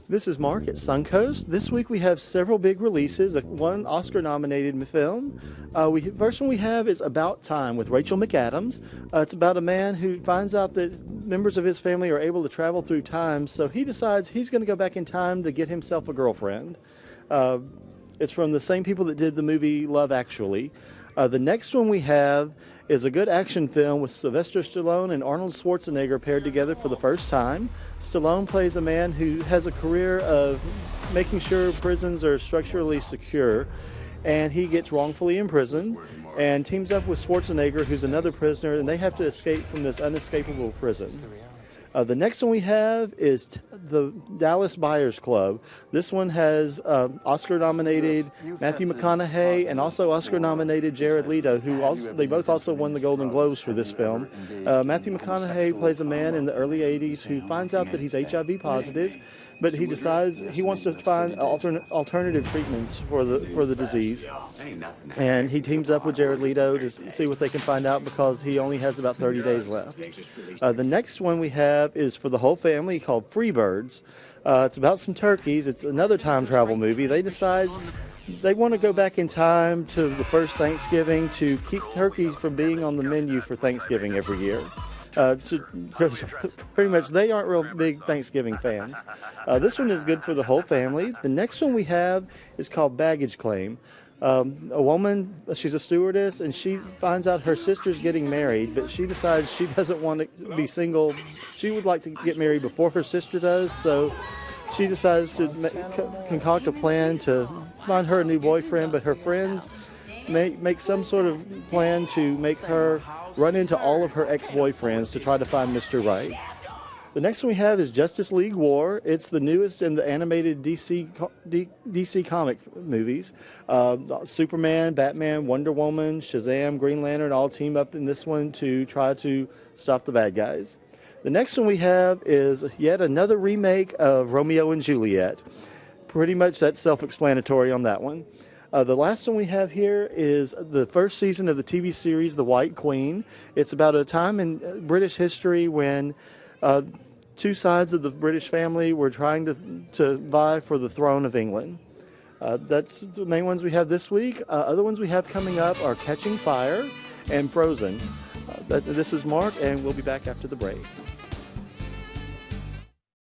This is Mark at Suncoast. This week we have several big releases, one Oscar-nominated film. First one we have is About Time with Rachel McAdams. It's about a man who finds out that members of his family are able to travel through time, so he decides he's going to go back in time to get himself a girlfriend. It's from the same people that did the movie Love Actually. The next one we have is a good action film with Sylvester Stallone and Arnold Schwarzenegger paired together for the first time. Stallone plays a man who has a career of making sure prisons are structurally secure, and he gets wrongfully imprisoned and teams up with Schwarzenegger, who's another prisoner, and they have to escape from this unescapable prison. The next one we have is the Dallas Buyers Club. This one has Oscar-nominated Matthew McConaughey and also Oscar-nominated Jared Leto, they both also won the Golden Globes for this film. Matthew McConaughey plays a man in the early 80s who finds out that he's HIV positive, but he decides he wants to find alternative treatments for the disease. And he teams up with Jared Leto to see what they can find out because he only has about 30 days left. The next one we have is for the whole family called Freebirds. It's about some turkeys. It's another time travel movie. They decide they want to go back in time to the first Thanksgiving to keep turkeys from being on the menu for Thanksgiving every year. Because pretty much they aren't real big Thanksgiving fans. This one is good for the whole family. The next one we have is called Baggage Claim. A woman, she's a stewardess, and she finds out her sister's getting married, but she decides she doesn't want to be single. She would like to get married before her sister does, so she decides to concoct a plan to find her a new boyfriend, but her friends make some sort of plan to make her run into all of her ex-boyfriends to try to find Mr. Right. The next one we have is Justice League War. It's the newest in the animated DC comic movies. Superman, Batman, Wonder Woman, Shazam, Green Lantern all team up in this one to try to stop the bad guys. The next one we have is yet another remake of Romeo and Juliet. Pretty much that's self-explanatory on that one. The last one we have here is the first season of the TV series The White Queen. It's about a time in British history when two sides of the British family were trying to vie for the throne of England. That's the main ones we have this week. Other ones we have coming up are Catching Fire and Frozen. This is Mark, and we'll be back after the break.